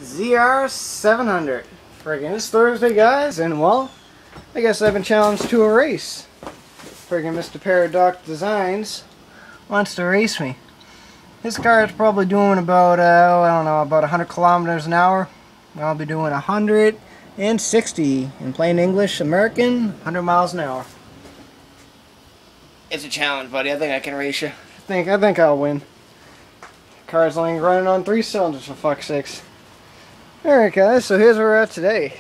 ZR700. Friggin' it's Thursday, guys, and well, I guess I've been challenged to a race. Friggin' Mr. Paradox Designs wants to race me. His car is probably doing about, I don't know, about 100 kilometers an hour. I'll be doing 160 in plain English, American, 100 miles an hour. It's a challenge, buddy. I think I can race you. I think I'll win. Car's only running on 3 cylinders, for fuck's sakes. Alright, guys, so here's where we're at today.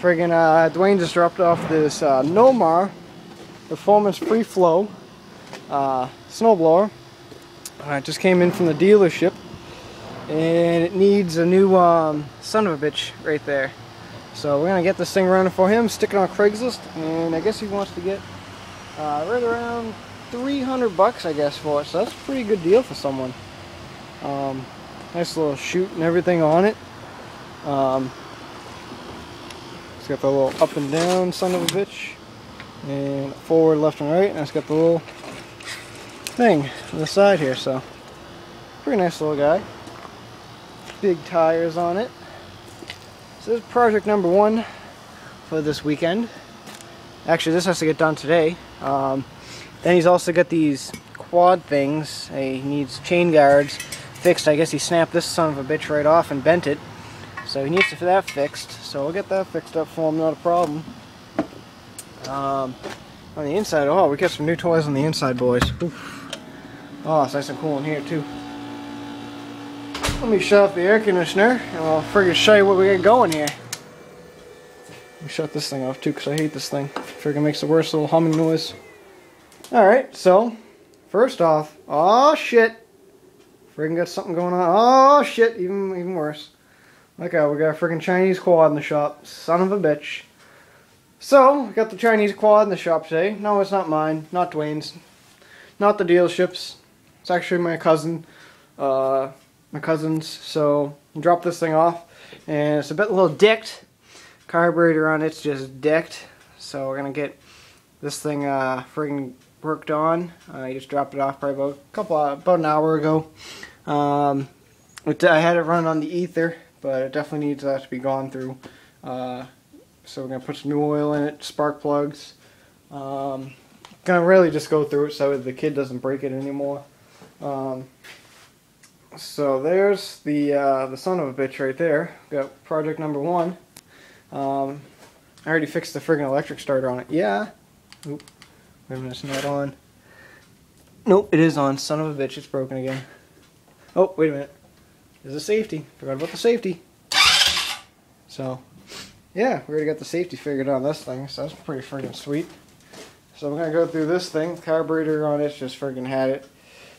Friggin' Dwayne just dropped off this Noma Performance Free Flow Snowblower. It just came in from the dealership, and it needs a new son of a bitch right there. So we're gonna get this thing running for him, stick it on Craigslist, and I guess he wants to get right around 300 bucks, I guess, for it. So that's a pretty good deal for someone. Nice little chute and everything on it. It's got the little up and down son of a bitch, and forward, left, and right, and it's got the little thing on the side here. So pretty nice little guy. Big tires on it. So this is project number 1 for this weekend. Actually, this has to get done today. Then he's also got these quad things. He needs chain guards fixed. I guess he snapped this son of a bitch right off and bent it. So he needs to get that fixed. So we'll get that fixed up for him, not a problem. On the inside, oh, we got some new toys on the inside, boys. Oof. Oh, it's nice and cool in here, too. Let me shut off the air conditioner, and I'll friggin' show you what we got going here. Let me shut this thing off, too, because I hate this thing. Friggin' makes the worst little humming noise. Alright, so, first off, oh shit. Friggin' got something going on. Oh shit, even worse. Okay, we got a friggin' Chinese quad in the shop. Son of a bitch. So, we got the Chinese quad in the shop today. No, it's not mine. Not Dwayne's. Not the dealership's. It's actually my cousin. My cousin's. So, I dropped this thing off. And it's a little decked. Carburetor on it's just decked. So, we're gonna get this thing friggin' worked on. I just dropped it off probably about an hour ago. I had it run on the ether, but it definitely needs to be gone through. So we're gonna put some new oil in it, spark plugs. Gonna really just go through it so the kid doesn't break it anymore. So there's the son of a bitch right there. Got project number 1. I already fixed the friggin' electric starter on it. Yeah. Oop. Wait a minute, it's not on. Nope, it is on. Son of a bitch, it's broken again. Oh, wait a minute. There's a safety. Forgot about the safety. So, yeah, we already got the safety figured out on this thing, so that's pretty friggin' sweet. So we're gonna go through this thing. The carburetor on it's just friggin' had it.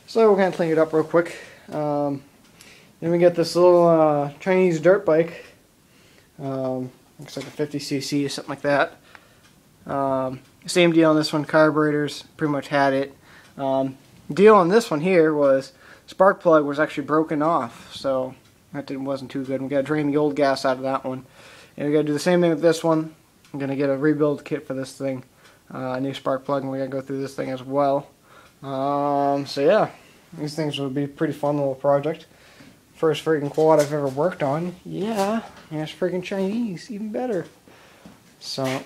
So we're gonna clean it up real quick. Then we get this little Chinese dirt bike. Looks like a 50cc or something like that. Same deal on this one, carburetors, pretty much had it. Deal on this one here was spark plug was actually broken off, so that wasn't too good. We got to drain the old gas out of that one. And we got to do the same thing with this one. I'm going to get a rebuild kit for this thing, a new spark plug, and we got to go through this thing as well. So yeah, these things would be a pretty fun little project. First freaking quad I've ever worked on. Yeah, and it's freaking Chinese, even better. So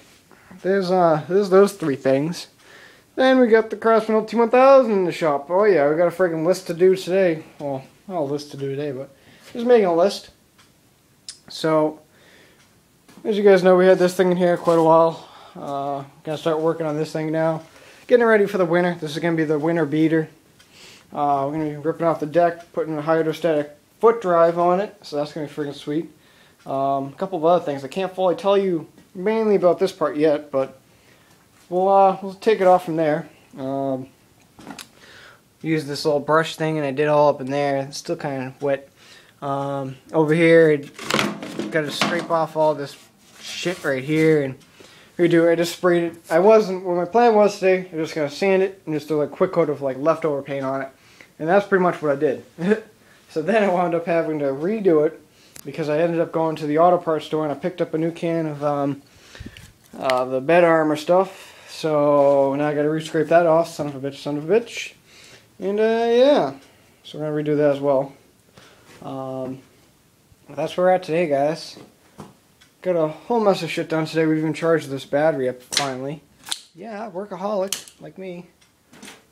there's those 3 things. Then we got the Craftsman T1000 in the shop. Oh yeah, we got a freaking list to do today. Well, not a list to do today, but just making a list. So, as you guys know, we had this thing in here quite a while. Gonna start working on this thing now. Getting ready for the winter. This is gonna be the winter beater. We're gonna be ripping off the deck, putting a hydrostatic foot drive on it. So that's gonna be freaking sweet. A couple of other things. I can't fully tell you mainly about this part yet, but we'll take it off from there. Use this little brush thing, and I did all up in there. It's still kind of wet. Over here, got to scrape off all this shit right here and redo it. I just sprayed it. What my plan was today, I'm just gonna sand it and just do a quick coat of like leftover paint on it, and that's pretty much what I did. So then I wound up having to redo it because I ended up going to the auto parts store and I picked up a new can of the bed armor stuff. So now I got to re-scrape that off. Son of a bitch, son of a bitch. And yeah, so we're gonna redo that as well. that's where we're at today, guys. Got a whole mess of shit done today. We've even charged this battery up finally. Yeah, workaholic like me.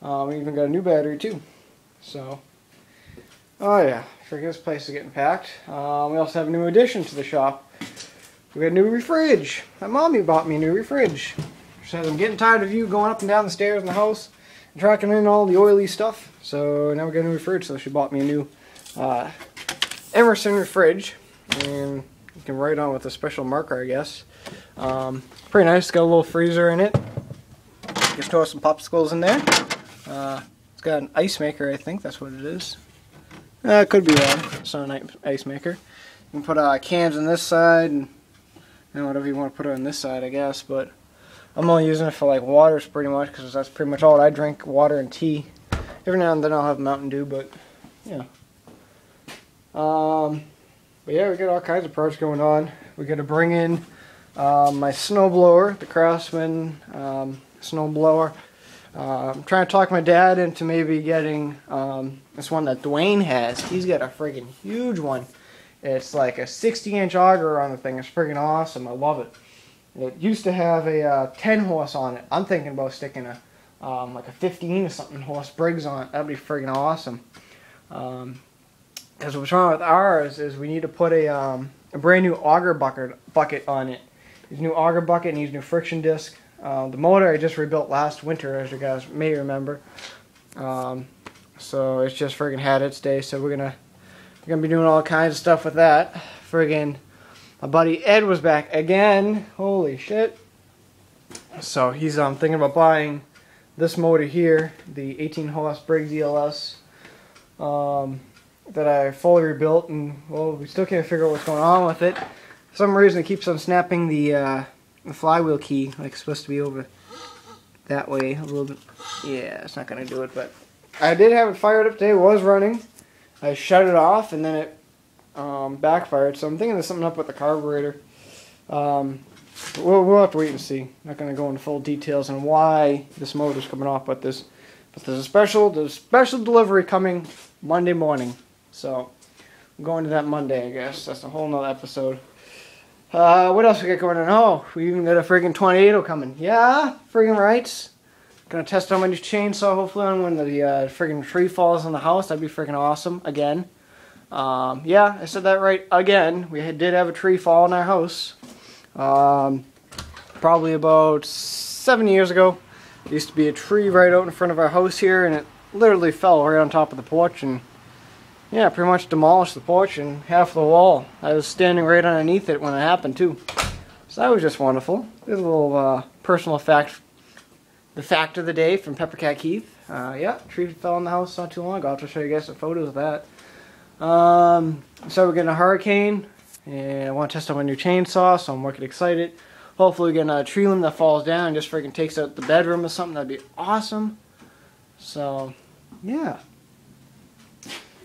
We even got a new battery too. So, oh yeah, forget this place is getting packed. We also have a new addition to the shop. We got a new refridge. My mommy bought me a new refridge. She says, I'm getting tired of you going up and down the stairs in the house and tracking in all the oily stuff. So now we got a new refridge. So she bought me a new Emerson refridge, and you can write on with a special marker, I guess. Pretty nice. It's got a little freezer in it. You can store some popsicles in there. It's got an ice maker, I think that's what it is. It could be wrong. It's not an ice maker. You can put cans on this side, and whatever you want to put on this side, I guess. But I'm only using it for like waters pretty much, because that's pretty much all I drink, water and tea. Every now and then I'll have Mountain Dew, but yeah. But yeah, we got all kinds of projects going on. We got to bring in my snowblower, the Craftsman snowblower. I'm trying to talk my dad into maybe getting this one that Dwayne has. He's got a friggin' huge one. It's like a 60-inch auger on the thing. It's friggin' awesome. I love it. It used to have a 10 horse on it. I'm thinking about sticking a like a 15 or something horse Briggs on it. That'd be friggin' awesome. Because what's wrong with ours is we need to put a brand new auger bucket on it. Needs a new auger bucket, needs a new friction disc. The motor I just rebuilt last winter, as you guys may remember. So it's just friggin' had its day. So we're gonna be doing all kinds of stuff with that. Friggin' my buddy Ed was back again. Holy shit! So he's thinking about buying this motor here, the 18 horse Briggs ELS. That I fully rebuilt, and well, we still can't figure out what's going on with it. For some reason it keeps on snapping the flywheel key, like it's supposed to be over that way a little bit. Yeah, it's not going to do it, but I did have it fired up today. It was running. I shut it off, and then it backfired, so I'm thinking there's something up with the carburetor. We'll have to wait and see. Not going to go into full details on why this motor's coming off, but there's a special delivery coming Monday morning. So I'm going to that Monday, I guess. That's a whole nother episode. What else we got going on? Oh, we even got a friggin' tornado coming. Yeah, friggin' rights. Gonna test on my new chainsaw, hopefully, on when the friggin' tree falls on the house. That'd be friggin' awesome, again. Yeah, I said that right, again. We did have a tree fall in our house. Probably about 7 years ago. There used to be a tree right out in front of our house here, and it literally fell right on top of the porch, and yeah, pretty much demolished the porch and half the wall. I was standing right underneath it when it happened too. So that was just wonderful. There's a little personal fact, the fact of the day from Peppercat Keith. Yeah, tree fell in the house not too long ago. I'll have to show you guys some photos of that. So we're getting a hurricane, and I want to test out my new chainsaw, so I'm wicked excited. Hopefully we get a tree limb that falls down and just freaking takes out the bedroom or something. That'd be awesome. So, yeah.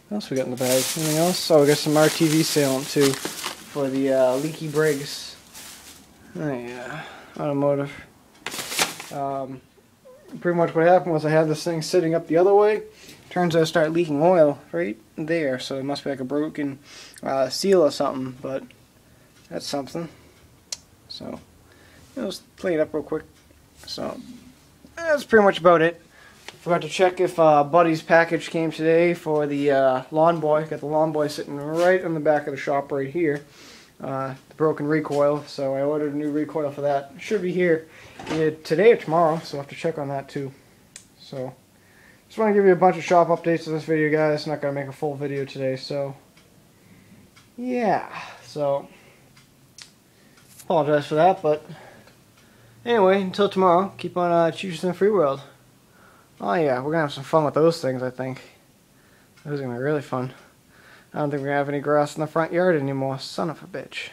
What else we got in the bag? Anything else? Oh, we got some RTV sale too for the leaky Briggs. Oh yeah, automotive. Pretty much what happened was I had this thing sitting up the other way. Turns out it started leaking oil right there, so it must be like a broken seal or something. But that's something. So let's play it up real quick. So that's pretty much about it. Forgot to check if Buddy's package came today for the lawn boy. Got the lawn boy sitting right in the back of the shop right here. The broken recoil, so I ordered a new recoil for that. It should be here either today or tomorrow, so I'll have to check on that too. So, just want to give you a bunch of shop updates in this video, guys. Not going to make a full video today, so yeah. So, apologize for that, but anyway, until tomorrow, keep on choosing the free world. Oh yeah, we're going to have some fun with those things, I think. Those are going to be really fun. I don't think we're going to have any grass in the front yard anymore. Son of a bitch.